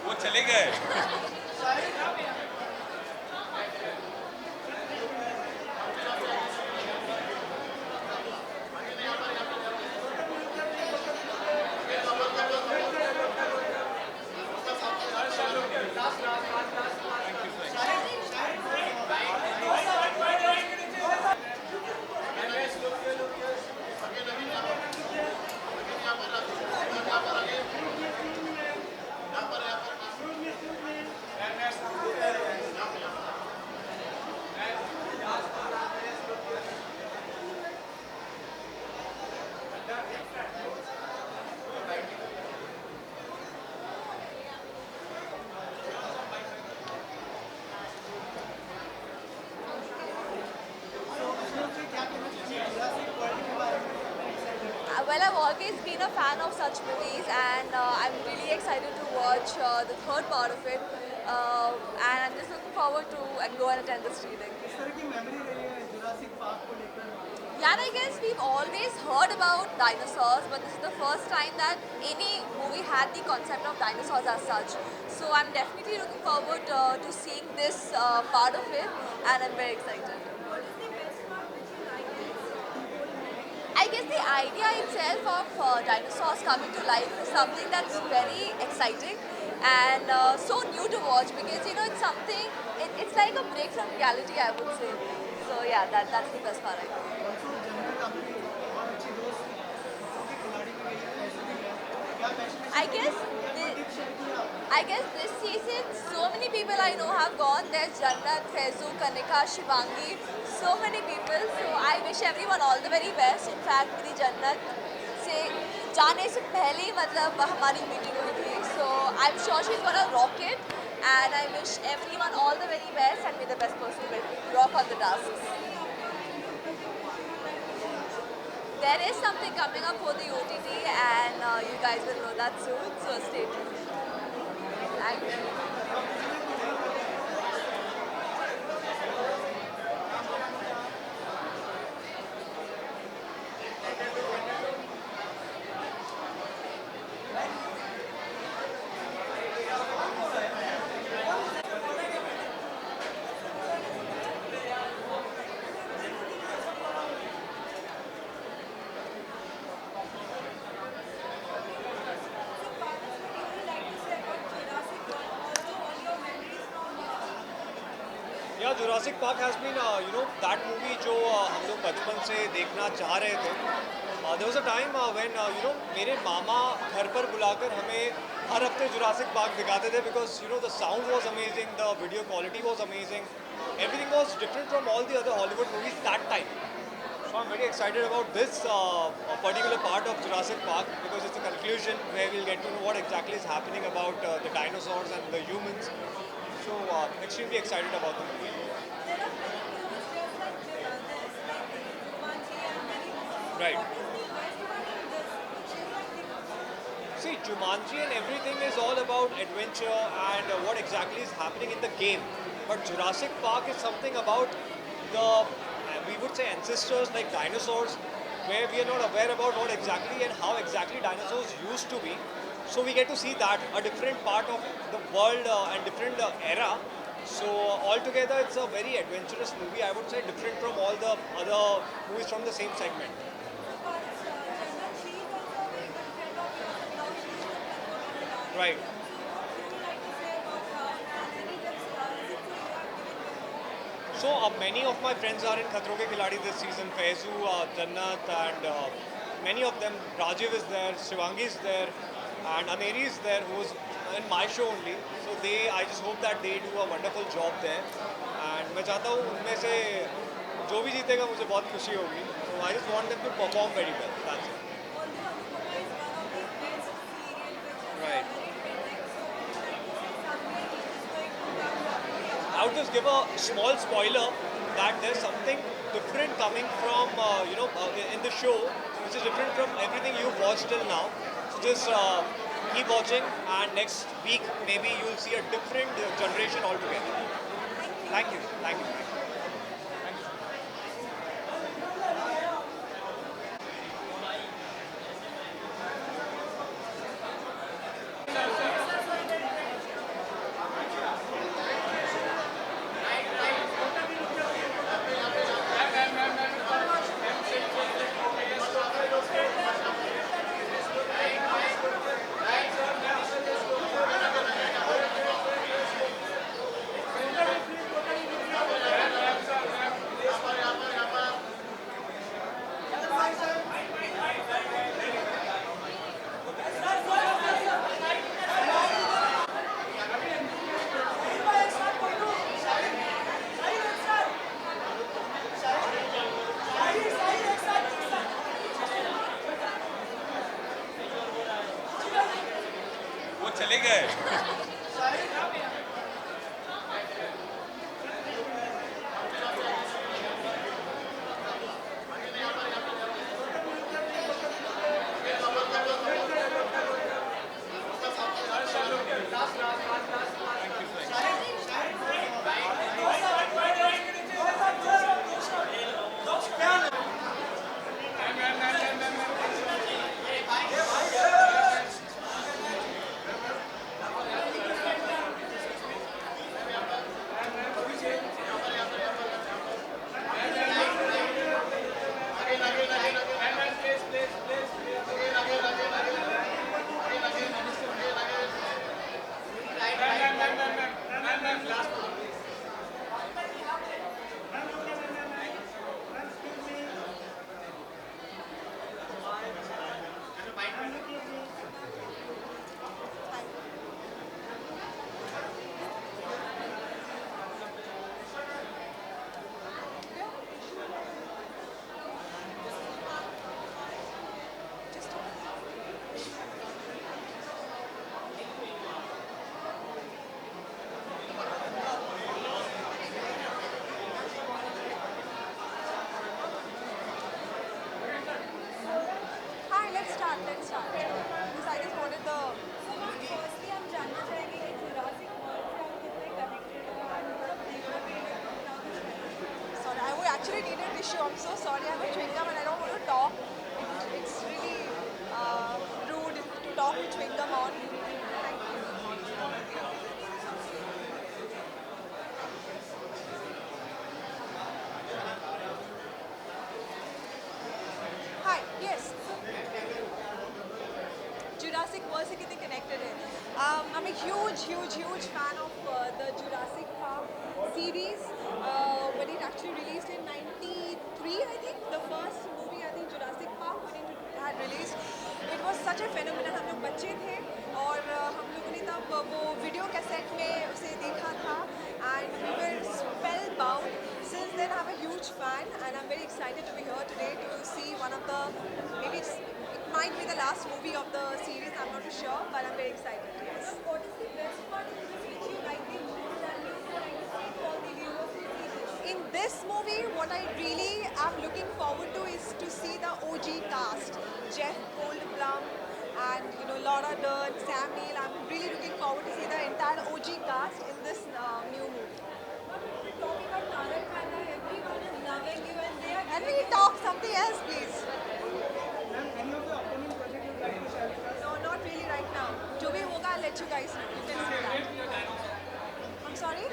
वो चले गए. Well, I've always been a fan of such movies, and I'm really excited to watch the third part of it. And I'm just looking forward to and go and attend the screening. किस तरह की memory रही है Jurassic park को लेकर? Yeah, and I guess we've always heard about dinosaurs, but this is the first time that any movie had the concept of dinosaurs as such. So I'm definitely looking forward to seeing this part of it, and I'm very excited. I guess the idea itself of dinosaurs coming to life is something that's very exciting and so new to watch because it's something, it's like a break from reality, I would say. So yeah, that's the best part I think. Also जन्नत आपकी बहुत अच्छी दोस्त खतरों के खिलाड़ी में गई है, ऐसे भी है क्या पैशन I guess क्या the, टिप शेयर किया आपने? I guess this season so many people I know have gone. There's Jannat, Faizu, Kanika, Shivangi, so many people. So I wish everyone all the very best. In fact, मेरी जन्नत से जाने से पहले ही मतलब हमारी मीटिंग हुई थी. So I'm sure she's gonna rock it, and I wish everyone all the very best and be the best person to rock on the tasks. There is something coming up for the OTT, and you guys will know that soon. So stay tuned. Thank you. या Jurassic Park has been that movie जो हम लोग बचपन से देखना चाह रहे थे. There was a time when मेरे मामा घर पर बुलाकर हमें हर हफ्ते जुरासिक पार्क दिखाते थे because the sound was amazing, the video quality was amazing, everything was different from all the other Hollywood movies that time. So I'm very excited about this particular part of Jurassic Park because it's a conclusion where we'll get to know what exactly is happening about the dinosaurs and the humans. So extremely excited about the movie. Right. See, Jumanji and everything is all about adventure and what exactly is happening in the game. But Jurassic Park is something about the, we would say, ancestors like dinosaurs, where we are not aware about what exactly and how exactly dinosaurs used to be. So we get to see that, a different part of the world and different era. So altogether, it's a very adventurous movie. I would say different from all the other movies from the same segment. Right. So many of my friends are in Khatron Ke Khiladi this season. Faizu, Jannat, and many of them. Rajiv is there, Shivangi is there, and Aneri is there, who's in my show only. So I just hope that they do a wonderful job there. And मैं चाहता हूँ उनमें से जो भी जीतेगा मुझे बहुत खुशी होगी. So I just want them to perform very well. That's it. Right. I'll just give a small spoiler that there's something different coming from in the show, which is different from everything you've watched till now. So just keep watching, and next week maybe you'll see a different generation altogether. Thank you. Thank you. चले गए. Hi, let's start. Because I just wanted the. Firstly, हम जानना चाहेंगे कि Jurassic world से आप कितने connected हो और मतलब देखना भी है कितना कुछ है. Sorry, I would actually need a tissue. I'm so sorry. I have a chewing gum and I don't want to talk. It's really rude to talk with chewing gum on. Thank you. Hi, yes. Jurassic World से कितने connected है? I'm a huge fan of the Jurassic Park series. When it actually released in '93, I think the first movie, I think Jurassic Park when it had released, it was such a phenomenon. हम लोग बच्चे थे और हम लोगों ने तब वो वीडियो कैसेट में उसे देखा था and we were spellbound. Since then, I'm a huge fan and I'm very excited to be here today to see one of the maybe it might be the last movie of the series. I'm not too sure, but I'm very excited. Yes. What is the best part of this which you like the most and you would like to see for the viewers to see this? In this movie, what I really am looking forward to is to see the OG cast, Jeff Goldblum and Laura Dern, Sam Neill. I'm really looking forward to see the entire OG cast in this new movie. Talking about Tarak Mehta, everyone is loving you and they are And giving we you talk something else, please. Ma'am, any of the upcoming project you'd like to share with us? No, not really right now. जो भी होगा, I'll let you guys know. You can see that. I'm sorry?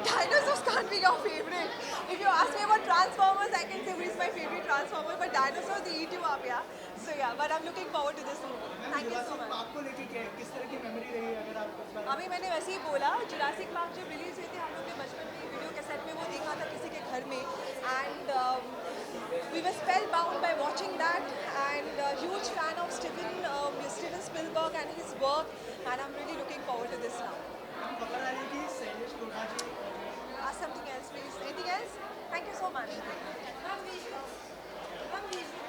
Dinosaurs can't be your favorite. If you ask me about Transformers, I can say which is my favorite Transformer, but dinosaurs they eat you up, yeah. So yeah, but I'm looking forward to this movie. Thank you so much. Park को लेके किस तरह की memory रही है अगर आप कुछ अभी मैंने वैसे ही बोला जुरासिक पार्क जब रिलीज हुई थी हम लोग ने बचपन में वीडियो कैसेट में वो देखा था किसी के घर में and we were spellbound by watching that and huge fan of Steven Spielberg and his work and I am really looking forward to this now हम खबर आ रही थी शैलेश लोढ़ा जी Ask something else please. Anything else? Thank you so much. हम visuals. हम visuals.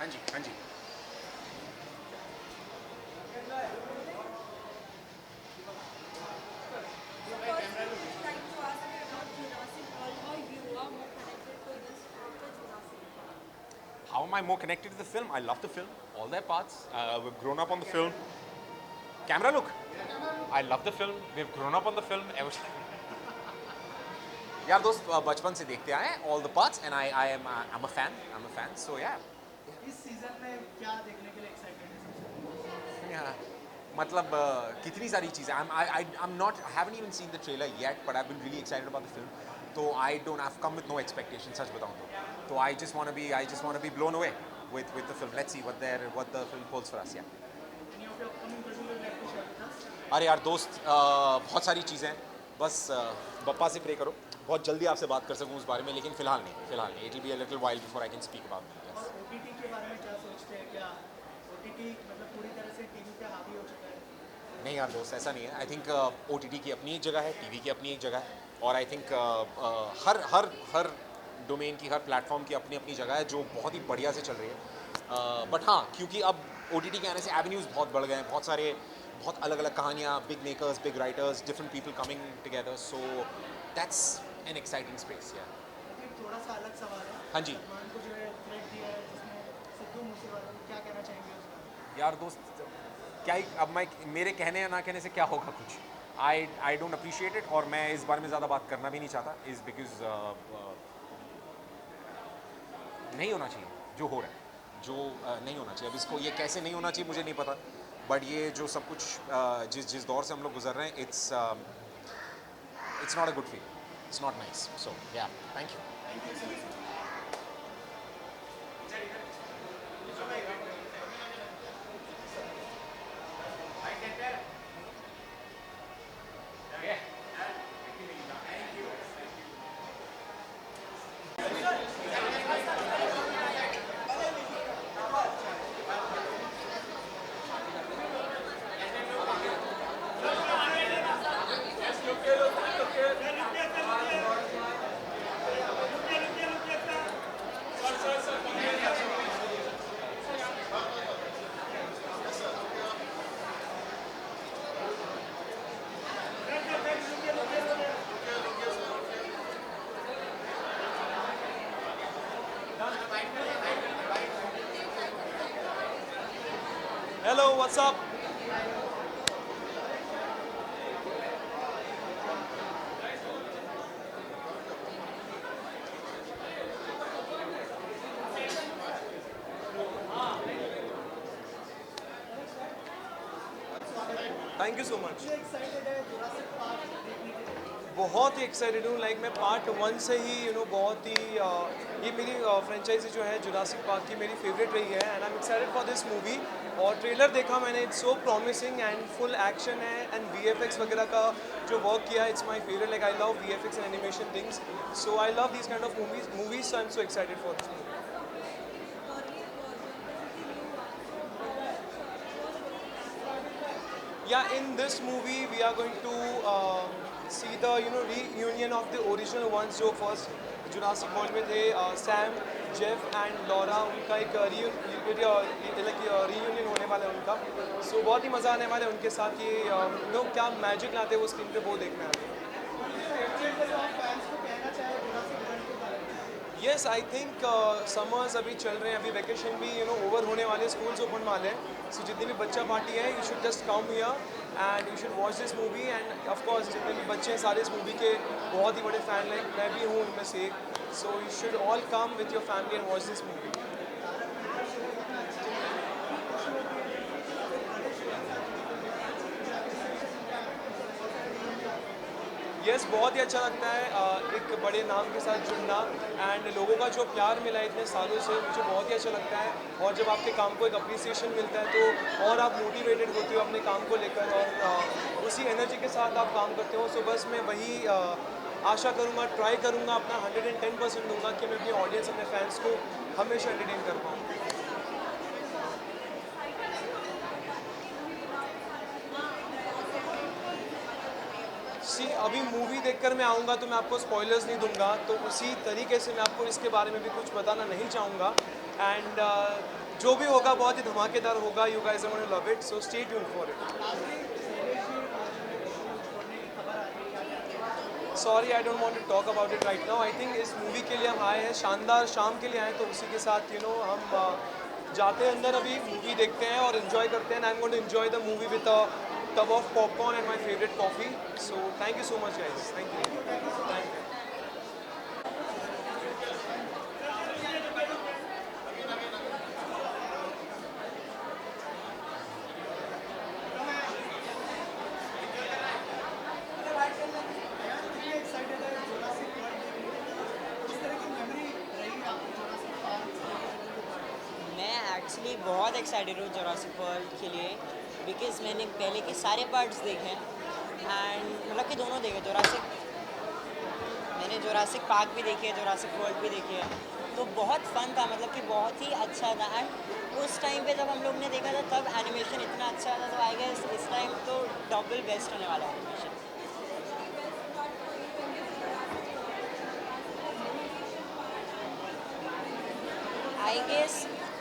हाँ जी हाँ जी. First, I would like to ask you about Jurassic World. How you are more connected to this after Jurassic Park? How am I more connected to the film? I love the film, all their parts. We've grown up on the film. Camera, look. I love the film. We've grown up on the film ever since. यार दोस्त बचपन से देखते आए हैं all the parts and I am a fan so या इस season में क्या देखने के लिए एक्साइटेड है सबसे? मतलब कितनी सारी चीज़ें I am not haven't even seen the trailer yet but I been really excited about the film तो I don't have come with no expectation सच बताऊं तो I just want be blown away with the film. Let's see what the film holds for us. Yeah. Any of your upcoming projects you would like to share with us? अरे यार दोस्त बहुत सारी चीज़ें हैं बस बप्पा से प्रे करो बहुत जल्दी आपसे बात कर सकूँ उस बारे में लेकिन फ़िलहाल नहीं it will be a little while before I can speak about और OTT के बारे में क्या सोचते हैं? क्या OTT मतलब पूरी तरह से टीवी पे हावी हो चुका है? नहीं यार दोस्त ऐसा नहीं है आई थिंक OTT की अपनी एक जगह है टीवी की अपनी एक जगह है और आई थिंक हर डोमेन की हर प्लेटफॉर्म की अपनी अपनी जगह है जो बहुत ही बढ़िया से चल रही है बट हाँ क्योंकि अब OTT के आने से एवेन्यूज़ बहुत बढ़ गए हैं बहुत अलग अलग कहानियाँ big makers big writers different people coming together so that's an exciting space या एक थोड़ा सा अलग सवाल है। हाँ जी सलमान को जो है थ्रेट दिया है जिसमें सिद्धू मूसेवाला को क्या कहना चाहेंगे उस पर? यार दोस्त क्या ही अब मैं मेरे कहने या ना कहने से क्या होगा कुछ आई डोंट अप्रिशिएट इट और मैं इस बारे में ज़्यादा बात करना भी नहीं चाहता इज़ बिकॉज नहीं होना चाहिए जो हो रहा है जो नहीं होना चाहिए अब इसको ये कैसे नहीं होना चाहिए मुझे नहीं पता बट ये जो सब कुछ जिस दौर से हम लोग गुजर रहे हैं it's not a good feel it's not nice so yeah thank you Hello, what's up? Thank you so much. Excited है जुरासिक पार्क देखने के लिए? बहुत ही एक्साइटेड हूँ लाइक मैं पार्ट 1 से ही बहुत ही ये मेरी फ्रेंचाइजी जो है जुरासिक पार्क की मेरी फेवरेट रही है and I am excited for this movie और ट्रेलर देखा मैंने it's so promising and full action है एंड VFX वगैरह का जो वर्क किया it's my favourite like I love VFX and animation things so I love this kind of movies so I am so excited for this movie. Yeah, in this movie we are going to see the reunion of the original ones जो first Jurassic World में थे Sam, Jeff and Laura उनका एक reunion होने वाला है उनका so बहुत ही मज़ा आने वाला है उनके साथ ये क्या मैजिक लाते हैं वो स्क्रीन पे वो देखना है। यस आई थिंक समर्स अभी चल रहे हैं अभी वैकेशन भी ओवर होने वाले स्कूल्स ओपन वाले हैं सो जितनी भी बच्चा पार्टी है you should just come here and you should watch this movie end of course जितने भी बच्चे हैं सारे इस मूवी के बहुत ही बड़े फ़ैन लाइक मैं भी हूँ उनमें से so you should all come with your family and watch this movie. Yes बहुत ही अच्छा लगता है एक बड़े नाम के साथ जुड़ना एंड लोगों का जो प्यार मिला है इतने सालों से मुझे बहुत ही अच्छा लगता है और जब आपके काम को एक अप्रिसिएशन मिलता है तो और आप मोटिवेटेड होते हो अपने काम को लेकर और उसी एनर्जी के साथ आप काम करते हो सो बस मैं वही आशा करूँगा ट्राई करूँगा अपना 110% दूंगा कि मैं अपनी ऑडियंस अपने फैंस को हमेशा एंटरटेन कर पाऊँ। अभी मूवी देखकर मैं आऊँगा तो मैं आपको स्पॉयलर्स नहीं दूंगा तो उसी तरीके से मैं आपको इसके बारे में भी कुछ बताना नहीं चाहूँगा एंड जो भी होगा बहुत ही धमाकेदार होगा you guys are gonna love it so stay tuned for it. Sorry I don't want to talk about it right now I think इस मूवी के लिए हम आए हैं शानदार शाम के लिए आए तो उसी के साथ हम जाते हैं अंदर अभी मूवी देखते हैं और इन्जॉय करते हैं I am going to enjoy the movie with tub of popcorn and my favorite coffee. So thank you so much guys. Thank you. Actually बहुत एक्साइटेड हूँ जोरासिक वर्ल्ड के लिए बिकॉज मैंने पहले के सारे पार्ट्स देखे हैं एंड मतलब कि दोनों देखे मैंने जोरासिक पार्क भी देखी है, जोरासिक वर्ल्ड भी देखी है, तो बहुत फन था, मतलब कि बहुत ही अच्छा था। एंड उस टाइम पे जब हम लोग ने देखा था तब एनिमेशन इतना अच्छा था, तो आई गेस इस टाइम तो डबल बेस्ट होने वाला है एनिमेशन। आई गेस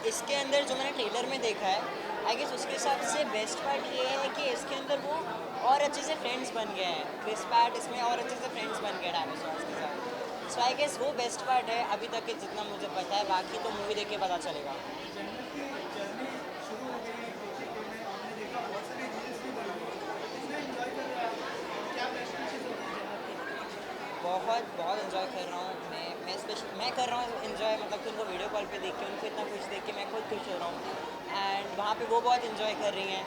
इसके अंदर जो मैंने ट्रेलर में देखा है, आई गेस उसके हिसाब से बेस्ट पार्ट ये है कि इसके अंदर वो और अच्छे से फ्रेंड्स बन गए हैं। क्रिस पैट इसमें और अच्छे से फ्रेंड्स बन गए डायनासोर्स के साथ। सो आई गेस वो बेस्ट पार्ट है अभी तक के जितना मुझे पता है, बाकी तो मूवी देख के पता चलेगा। जन्नत की जर्नी शुरू हो गई है बेसिक में, हमने देखा बहुत सारी रील्स भी बनी है, कितना एंजॉय कर रहा है, क्या बेस्ट चीज़ होती है जन्नत की? बहुत इन्जॉय कर रहा हूँ मैं कर रहा हूँ इन्जॉय, मतलब कि उनको वीडियो कॉल पे देख के, उनको इतना खुश देख के मैं खुद खुश हो रहा हूँ एंड वहाँ पे वो बहुत इन्जॉय कर रही हैं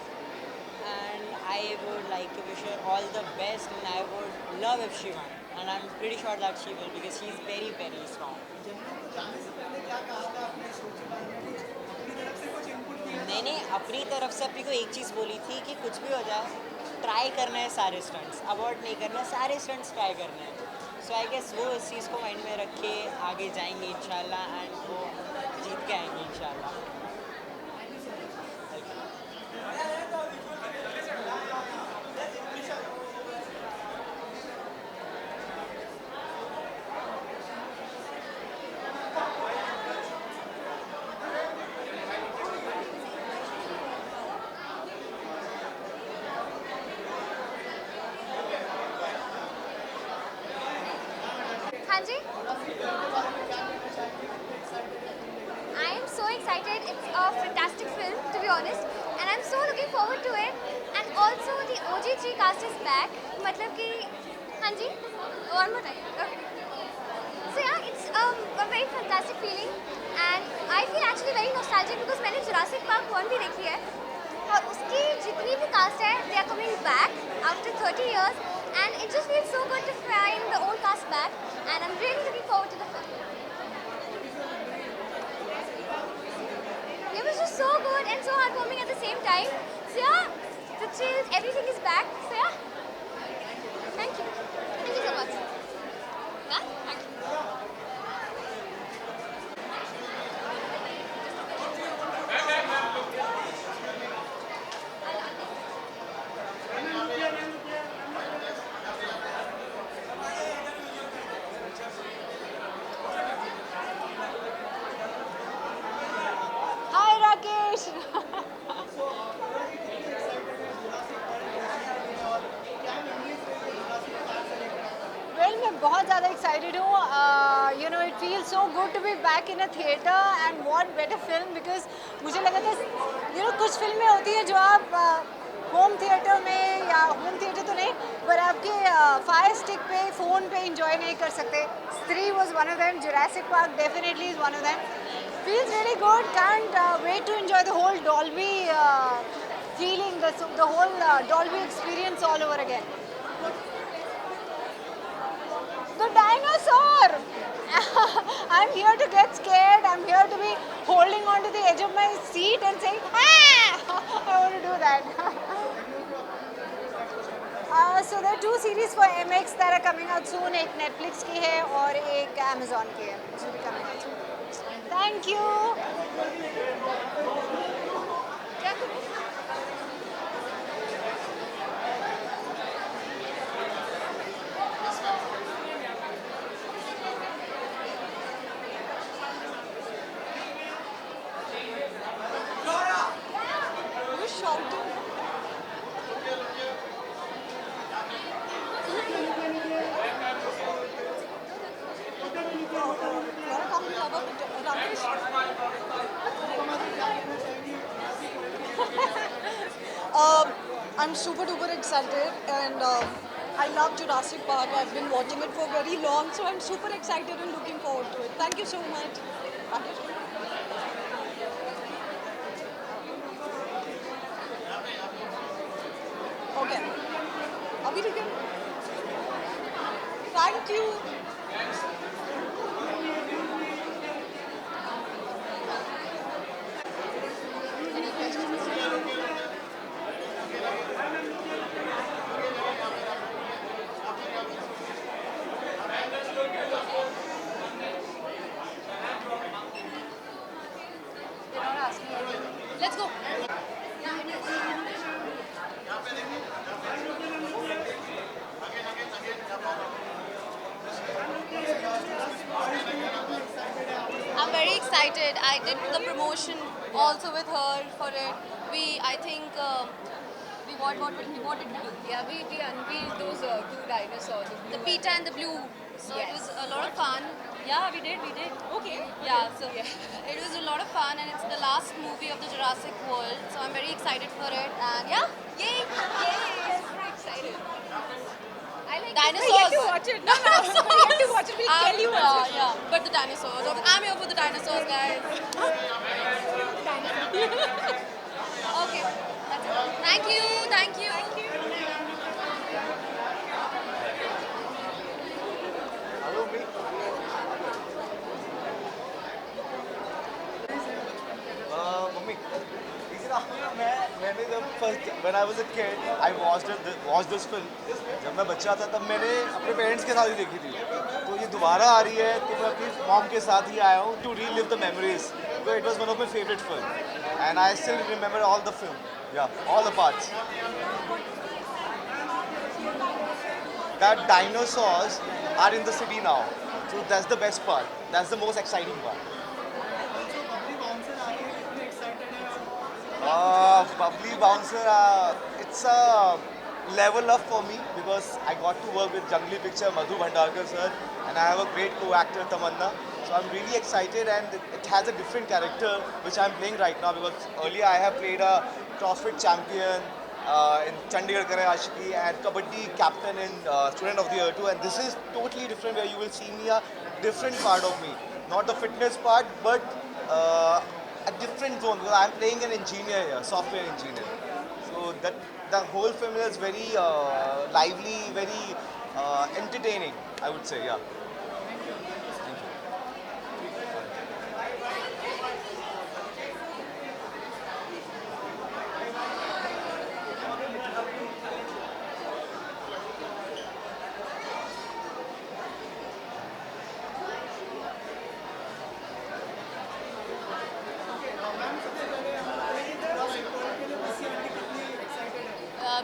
and I would like to wish her all the best and I would love if she won and I am pretty sure that she will because she is very strong. Jannat को जाने से पहले क्या कहा था आपने सोच के बारे में, कुछ अपनी तरफ से कुछ इनपुट दिया था? मैंने अपनी तरफ से अपनी को एक चीज़ बोली थी कि कुछ भी हो जाए ट्राई करना है, सारे स्टंट्स अवॉइड नहीं करना है, सारे स्टंट्स ट्राई करना है। सो आई गेस वो इस चीज़ को माइंड में रख के आगे जाएंगे इंशाल्लाह एंड वो जीत के आएंगे इंशाल्लाह। हाँ जी, I am so excited. It's a fantastic film, to be honest, and I'm so looking forward to it. And also the OG3 cast is back. मतलब कि हाँ जी, one more time. Okay. So yeah, it's a very fantastic feeling, and I feel actually very nostalgic because मैंने Jurassic Park 1 भी देखी है और उसकी जितनी भी cast है, they are coming back after 30 years, and it just feels so good to find the old cast back, and I'm really looking forward to the film. It was just so good and so heartwarming at the same time. So yeah, the chills, everything is back. So yeah, thank you. Thank you so much. Yeah, thank you. Hi Rakesh. Well, मैं बहुत ज़्यादा excited हूँ। You know it feel so good to be back in a theatre and what better film because मुझे लगा था you know कुछ फिल्में होती हैं जो आप होम थिएटर में या होम थिएटर तो नहीं पर आपके फायर स्टिक पे फ़ोन पे इंजॉय नहीं कर सकते। स्त्री was one of them, Jurassic park definitely is one of them. Feels really good, can't wait to enjoy the whole Dolby feeling, the whole Dolby experience all over again. The dinosaur! I'm here to get scared, I'm here to be holding on to the edge of my seat and saying, ah! I want to do that. So there are 2 series for MX that are coming out soon, एक Netflix की है और एक Amazon की है, which will be coming out soon. Thank you. Who's shouting? I'm super duper excited and I love Jurassic Park. I've been watching it for very long, so I'm super excited and looking forward to it. Thank you so much. Okay. Abhi ठीक है? Thank you. excited. I did the promotion also with her for it. I think, what did we do? Yeah, we unveiled those two dinosaurs. The Peter and the Blue. So it Yes. was a lot of fun. Yeah, we did. Okay. Yeah, so it was a lot of fun, and it's the last movie of the Jurassic World. So I'm very excited for it, and yeah, yay! Super excited. I like Dinosaurs. We get to watch it. No, we get to watch it. We'll tell you what's Yeah, yeah, but the dinosaurs. I'm here for the dinosaurs, guys. Okay, that's it. Thank you. Mummy मैंने जब first when I was a kid I watch this film जब मैं बच्चा था तब मैंने अपने parents के साथ ही देखी थी तो ये दोबारा आ रही है तो मैं अपनी मॉम के साथ ही आया हूँ to relive the memories because it was one of my favourite film and I still remember all the film yeah all the parts that dinosaurs are in the city now so that's the best part, that's the most exciting part. Bubbly Bouncer, it's a level up for me because I got to work with Jungly Picture, Madhu Bhandarkar sir, and I have a great co-actor Tamanna. So I'm really excited, and it has a different character which I'm playing right now because earlier I have played a CrossFit champion in Chandigarh Kare Ashiki and Kabaddi captain in Student of the Year 2, and this is totally different where you will see me a different part of me, not the fitness part but a different zone because I'm playing an engineer here, software engineer. So that the whole film is very lively, very entertaining, I would say, yeah.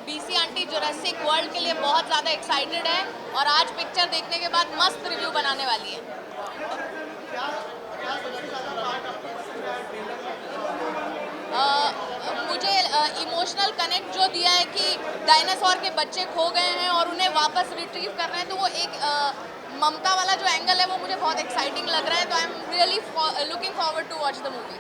BC aunty Jurassic world के लिए बहुत ज़्यादा excited है और आज picture देखने के बाद मस्त रिव्यू बनाने वाली है। मुझे इमोशनल कनेक्ट जो दिया है कि डायनासोर के बच्चे खो गए हैं और उन्हें वापस रिट्रीव कर रहे हैं, तो वो एक ममता वाला जो एंगल है वो मुझे बहुत एक्साइटिंग लग रहा है। तो I am really looking forward to watch the movie.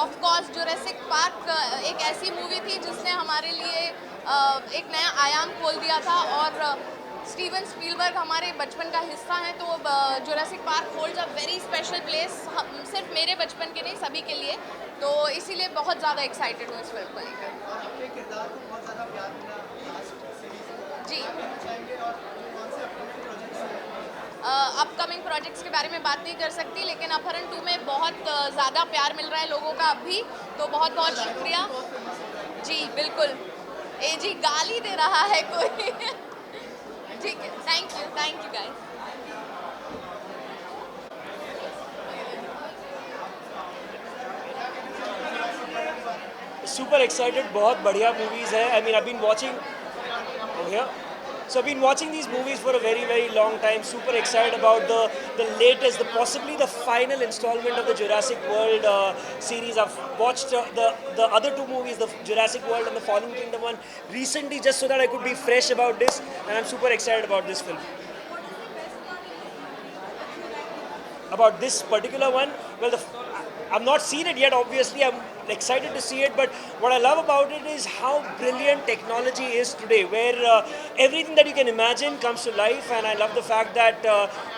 Of course Jurassic Park एक ऐसी मूवी थी जिसने हमारे लिए एक नया आयाम खोल दिया था और स्टीवन स्पीलबर्ग हमारे बचपन का हिस्सा है, तो Jurassic park holds a very special place, सिर्फ मेरे बचपन के नहीं सभी के लिए, तो इसीलिए बहुत ज़्यादा एक्साइटेड हूँ इस फिल्म को लेकर। जी, अपकमिंग प्रोजेक्ट्स के बारे में बात नहीं कर सकती, लेकिन अपहरण 2 में बहुत ज़्यादा प्यार मिल रहा है लोगों का अभी, तो बहुत बहुत शुक्रिया। जी बिल्कुल, जी गाली दे रहा है कोई। ठीक है, thank you guys. Super excited, बहुत बढ़िया movies है। I mean, I've been watching over here. So I've been watching these movies for a very, very long time. Super excited about the latest, possibly the final installment of the Jurassic World series. I've watched the other 2 movies, the Jurassic World and the Fallen Kingdom one, recently, just so that I could be fresh about this, and I'm super excited about this film. About this particular one, well, I've not seen it yet, obviously. I'm excited to see it, but what I love about it is how brilliant technology is today, where everything that you can imagine comes to life, and I love the fact that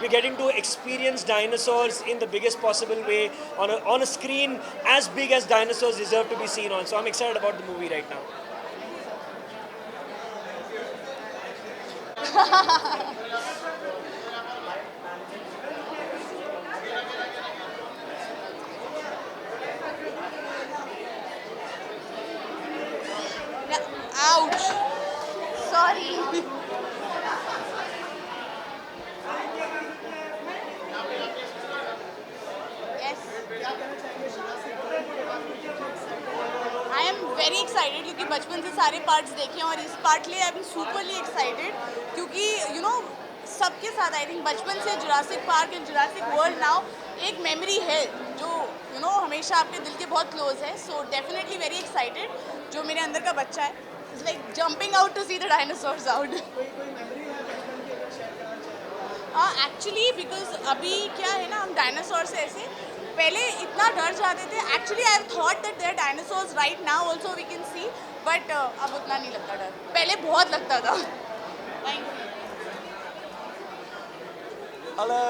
we're getting to experience dinosaurs in the biggest possible way on a screen as big as dinosaurs deserve to be seen on. So I'm excited about the movie right now. Ouch! Sorry. Yes. I am very excited क्योंकि बचपन से सारे parts देखे हैं और इस part लिए I am सुपरली excited क्योंकि सबके साथ आई थिंक बचपन से Jurassic Park and Jurassic World now एक मेमोरी है जो हमेशा आपके दिल के बहुत क्लोज है. So definitely very excited. जो मेरे अंदर का बच्चा है it's like jumping out to see the dinosaurs out. Actually because अभी क्या है ना, हम डायनासोर से ऐसे पहले इतना डर जाते थे. Actually I have thought that there dinosaurs right now also we can see, but अब उतना नहीं लगता डर. पहले बहुत लगता था. Thank you. हेलो.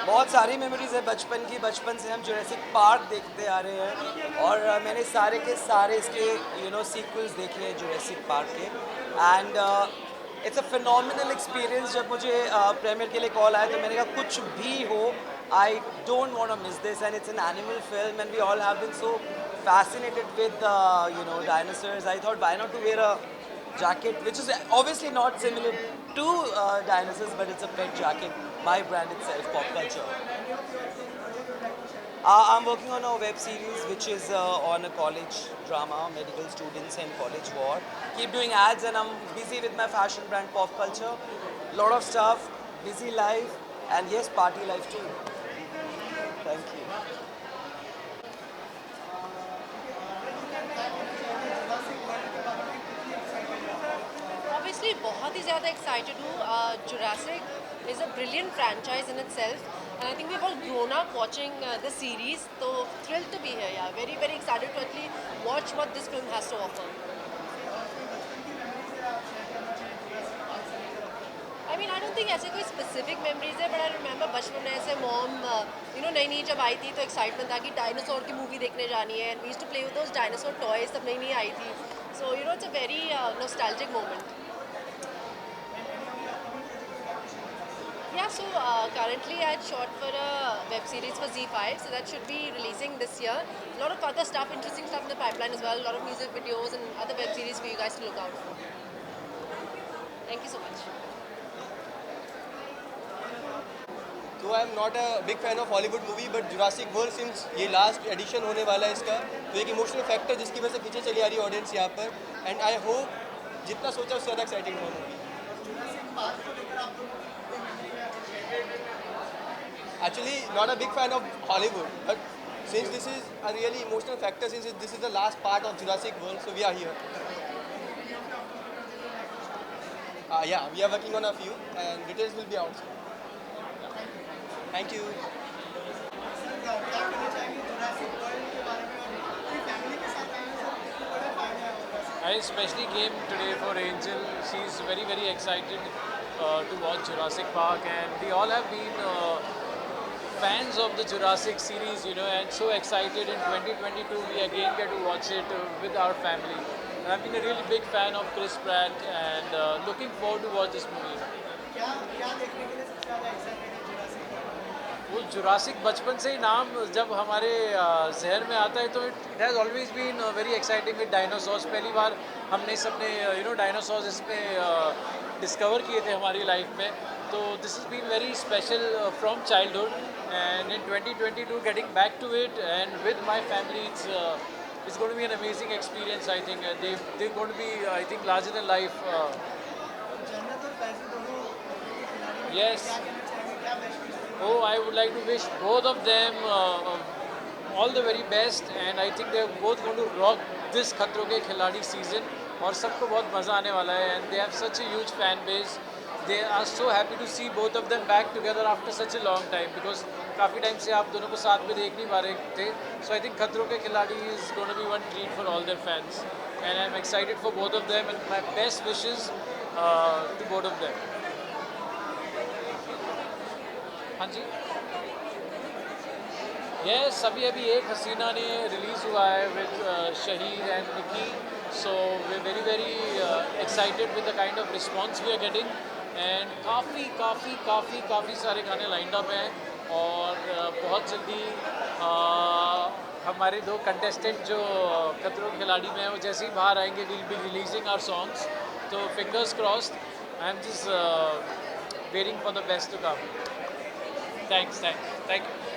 बहुत सारी मेमोरीज है बचपन की. बचपन से हम जुरासिक पार्क देखते आ रहे हैं और मैंने सारे के सारे इसके सीक्वल्स देखे हैं जुरासिक पार्क के. And it's a phenomenal experience. जब मुझे प्रीमियर के लिए कॉल आया तो मैंने कहा कुछ भी हो, I don't want to miss this. And it's an animal film and we all have been so fascinated with dinosaurs. I thought why not to wear a jacket which is obviously not similar to dinosaurs, but it's a pet jacket, my brand itself, Pop Culture. I'm working on a web series which is on a college drama, medical students and college war. Keep doing ads and I'm busy with my fashion brand Pop Culture. Lot of stuff, busy life, and yes, party life too. Thank you. Obviously बहुत ही ज़्यादा excited हूँ. Jurassic is a brilliant franchise in itself, and I think we've all grown up watching the series. So thrilled to be here. Yeah, very very excited to actually watch what this film has to offer. I mean, I don't think ऐसे कोई specific memories है, but I remember बचपन में ऐसे mom नई नई जब आई थी तो excitement था कि डायनासोर की मूवी देखने जानी है. And we used to play with those dinosaur toys तब नई नई आई थी. So it's a very nostalgic moment. Yeah, so currently I shot for a web series for Z5, so that should be releasing this year. A lot of other stuff, interesting stuff in the pipeline as well. A lot of music videos and other web series for you guys to look out for. Thank you so much. So I am not a big fan of Hollywood movie, but Jurassic World since ये last edition होने वाला है इसका, तो एक emotional factor जिसकी वजह से पीछे चली आ रही है audience यहाँ पर, and I hope जितना सोचा उससे ज़्यादा exciting हो movie. Actually, not a big fan of Hollywood, but since this is a really emotional factor, since this is the last part of Jurassic World, so we are here. Yeah, we are working on a few, and details will be out soon. Thank you. I especially came today for Angel. She's very, very excited to watch Jurassic Park, and we all have been fans of the Jurassic series, and so excited. In 2022, we again get to watch it with our family. And I've been a really big fan of Chris Pratt, and looking forward to watch this movie. वो Jurassic बचपन से ही नाम जब हमारे जहन में आता है तो it has always been very exciting with dinosaurs. पहली बार हमने सबने डायनासोर्स इसमें डिस्कवर किए थे हमारी लाइफ में, तो this is been very special from childhood, and in 2022 getting back to it and with my family it's going to be an amazing experience. I think they're going to be larger than life. Yes. Oh, I would like to wish both of them all the very best, and I think they're both going to rock this खतरों के खिलाड़ी season, और सबको बहुत मज़ा आने वाला है, and they have such a huge fan base. They are so happy to see both of them back together after such a long time, because काफ़ी टाइम से आप दोनों को साथ में देख नहीं पा रहे थे. So I think खतरों के खिलाड़ी is going to be one treat for all their fans, and I'm excited for both of them, and my best wishes to both of them. हाँ जी. Yes, अभी एक हसीना ने रिलीज़ हुआ है with Shahid and Nikki. So we're very very excited with the kind of response we are getting, and काफ़ी सारे गाने lined up हैं, और बहुत जल्दी हमारे दो contestant जो खतरों के खिलाड़ी में हैं वो जैसे ही बाहर आएंगे we'll be releasing our songs. So fingers crossed. I'm just waiting for the best to come. Thanks. Thank you.